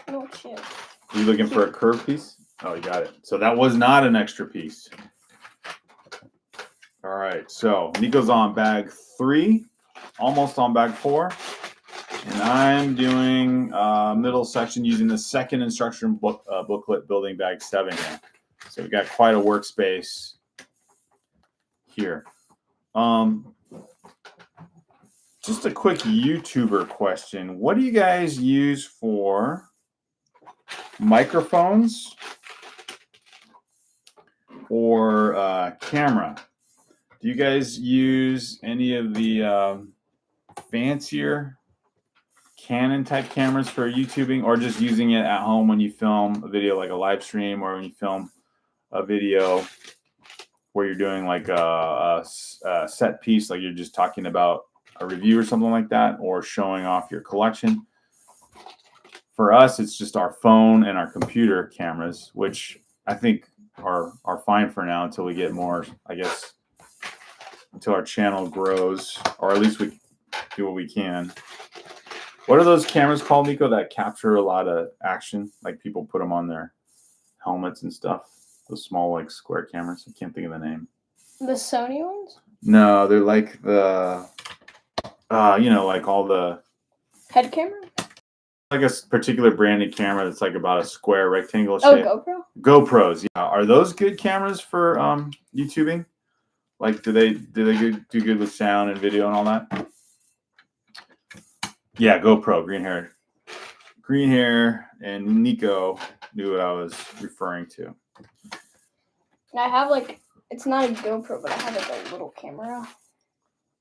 S2: No shit.
S1: Are you looking for a curved piece? Oh, you got it. So that was not an extra piece. All right. So Nico's on bag 3, almost on bag 4. And I'm doing middle section using the second instruction booklet, building bag 7 here. So we've got quite a workspace here. Just a quick YouTuber question. What do you guys use for microphones or camera? Do you guys use any of the fancier Canon type cameras for YouTubing, or just using it at home when you film a video like a live stream, or when you film a video where you're doing like a set piece, like you're just talking about a review or something like that, or showing off your collection? For us, it's just our phone and our computer cameras, which I think are fine for now until we get more, I guess, until our channel grows, or at least we do what we can. What are those cameras called, Nico, that capture a lot of action? Like people put them on their helmets and stuff. Those small, like, square cameras. I can't think of the name.
S2: The Sony ones?
S1: No, they're like the, like all the...
S2: Head camera?
S1: Like a particular branded camera that's like about a square rectangle shape.
S2: Oh, GoPro?
S1: GoPros, yeah. Are those good cameras for YouTubing? Like, do they do good with sound and video and all that? Yeah, GoPro, green hair, and Nico knew what I was referring to.
S2: I have it's not a GoPro, but I have a little camera.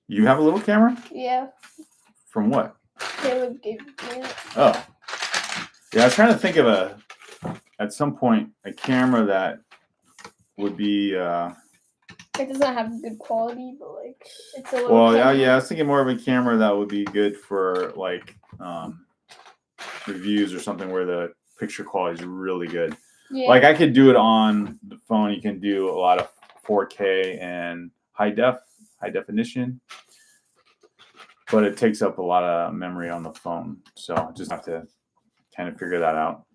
S1: You have a little camera?
S2: Yeah.
S1: From what?
S2: Caleb gave me it.
S1: Oh. Yeah, I was trying to think of at some point, a camera that would be...
S2: It doesn't have good quality, but it's a little.
S1: Well, yeah, I was thinking more of a camera that would be good for reviews or something where the picture quality is really good.
S2: Yeah.
S1: Like I could do it on the phone. You can do a lot of 4K and high definition, but it takes up a lot of memory on the phone. So I just have to kind of figure that out.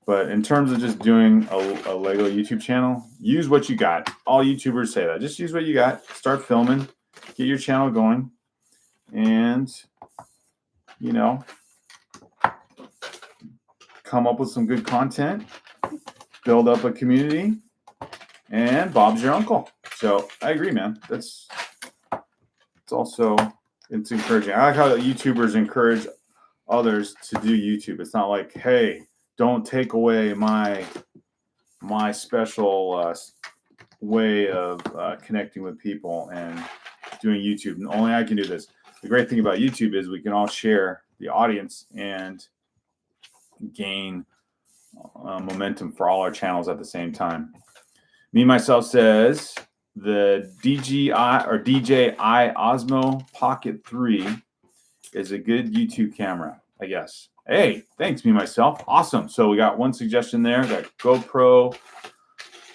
S1: But in terms of just doing a Lego YouTube channel, use what you got. All YouTubers say that. Just use what you got. Start filming. Get your channel going. And, come up with some good content. Build up a community. And Bob's your uncle. So I agree, man. It's encouraging. I like how the YouTubers encourage others to do YouTube. It's not like, hey, don't take away my special way of connecting with people and doing YouTube. And only I can do this. The great thing about YouTube is we can all share the audience and gain momentum for all our channels at the same time. Me myself says the DJI Osmo Pocket 3 is a good YouTube camera. I guess. Hey, thanks, me, myself. Awesome. So we got one suggestion there. Got GoPro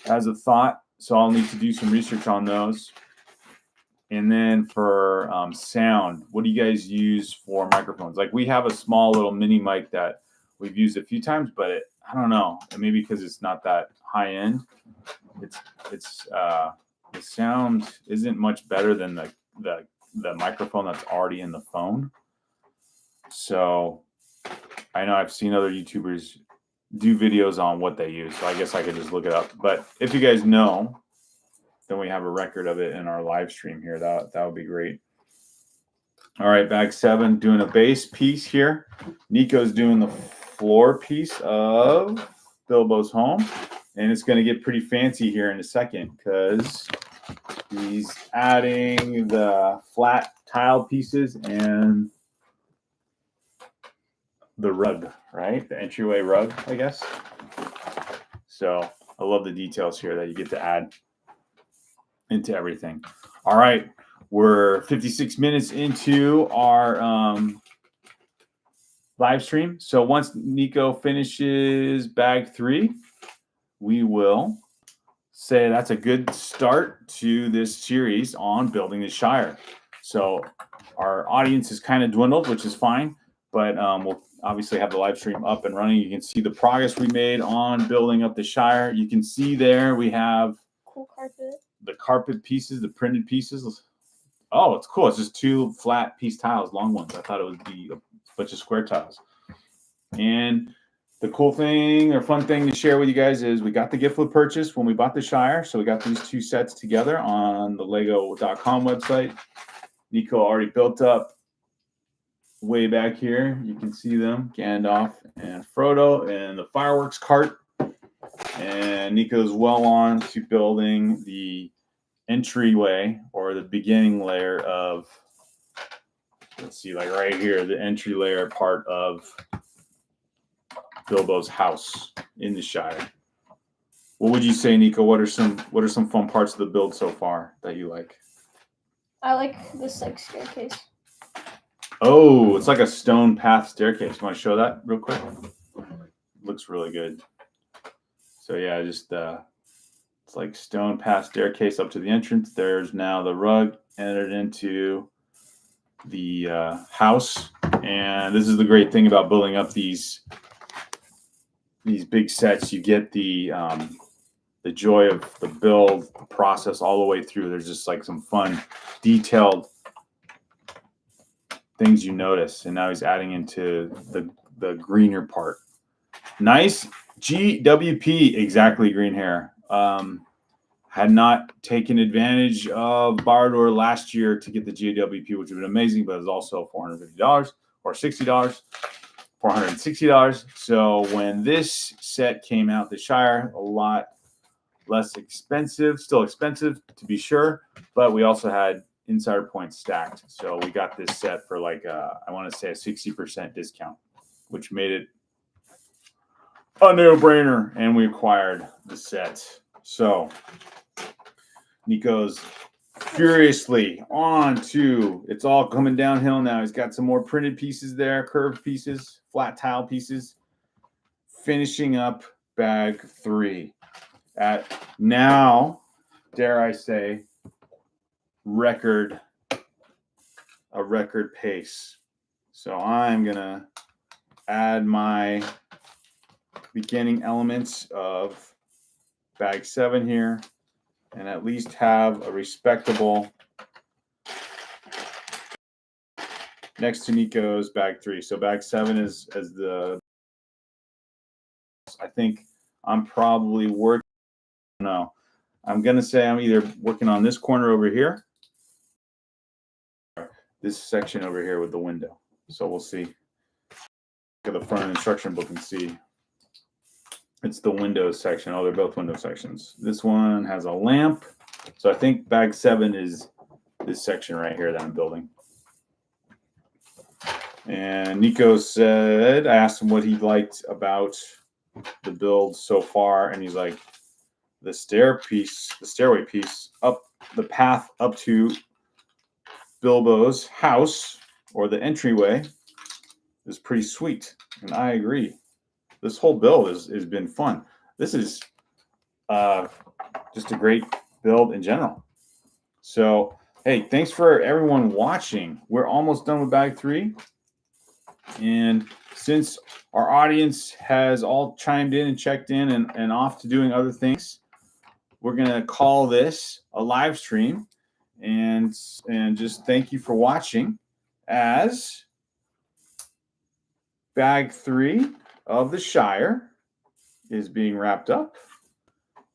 S1: as a thought. So I'll need to do some research on those. And then for sound, what do you guys use for microphones? Like we have a small little mini mic that we've used a few times, but I don't know. Maybe because it's not that high end. The sound isn't much better than the microphone that's already in the phone. So I know I've seen other YouTubers do videos on what they use. So I guess I could just look it up. But if you guys know, then we have a record of it in our live stream here. That would be great. All right, bag 7, doing a base piece here. Nico's doing the floor piece of Bilbo's home. And it's going to get pretty fancy here in a second because he's adding the flat tile pieces and the rug, right? The entryway rug, I guess. So I love the details here that you get to add into everything. All right, we're 56 minutes into our live stream. So once Nico finishes bag 3, we will say that's a good start to this series on building the Shire. So our audience has kind of dwindled, which is fine, but we'll obviously have the live stream up and running. You can see the progress we made on building up the Shire. You can see there we have
S2: cool carpet.
S1: The carpet pieces, the printed pieces. Oh, it's cool. It's just 2 flat piece tiles, long ones. I thought it would be a bunch of square tiles. And the cool thing or fun thing to share with you guys is we got the gift with purchase when we bought the Shire. So we got these 2 sets together on the lego.com website. Nico already built up way back here. You can see them, Gandalf and Frodo and the fireworks cart. And Nico's well on to building the entryway or the beginning layer of, let's see, like right here, the entry layer part of Bilbo's house in the Shire. What would you say, Nico? What are some fun parts of the build so far that you like?
S2: I like this staircase.
S1: Oh, it's like a stone path staircase. You want to show that real quick? Looks really good. So yeah, just it's like stone path staircase up to the entrance. There's now the rug entered into the house, and this is the great thing about building up these big sets. You get the joy of the build, the process all the way through. There's just like some fun, detailed things you notice. And now he's adding into the greener part. Nice GWP, exactly, green hair. Had not taken advantage of Bardor last year to get the GWP, which would have been amazing, but it was also $450 or $60, $460. So when this set came out, the Shire, a lot less expensive, still expensive to be sure, but we also had insider points stacked. So we got this set for like, I want to say a 60% discount, which made it a no-brainer, and we acquired the set. So Nico's furiously on to, it's all coming downhill now. He's got some more printed pieces there, curved pieces, flat tile pieces, finishing up bag 3 at now, dare I say, a record pace. So I'm gonna add my beginning elements of bag 7 here and at least have a respectable next to Nico's bag 3. So bag 7 is as the, I think I'm probably working, no, I'm gonna say I'm either working on this corner over here, this section over here with the window. So we'll see. Look at the front of the instruction book and see. It's the windows section. Oh, they're both window sections. This one has a lamp. So I think bag 7 is this section right here that I'm building. And Nico said, I asked him what he liked about the build so far, and he's like, the stairway piece up the path up to Bilbo's house, or the entryway, is pretty sweet, and I agree. This whole build has been fun. This is just a great build in general. So, hey, thanks for everyone watching. We're almost done with bag 3. And since our audience has all chimed in and checked in and off to doing other things, we're going to call this a live stream. And just thank you for watching as bag 3 of the Shire is being wrapped up.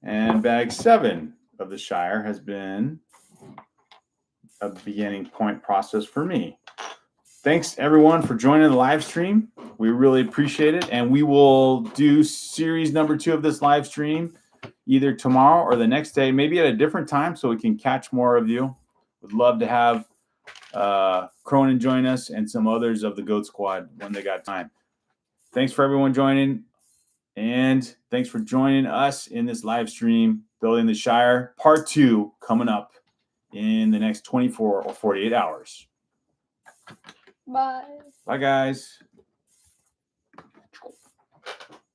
S1: And bag 7 of the Shire has been a beginning point process for me. Thanks everyone for joining the live stream. We really appreciate it. And we will do series number 2 of this live stream either tomorrow or the next day, maybe at a different time so we can catch more of you. Would love to have Cronin join us and some others of the Goat Squad when they got time. Thanks for everyone joining. And thanks for joining us in this live stream, Building the Shire, part 2 coming up in the next 24 or 48 hours.
S2: Bye.
S1: Bye, guys.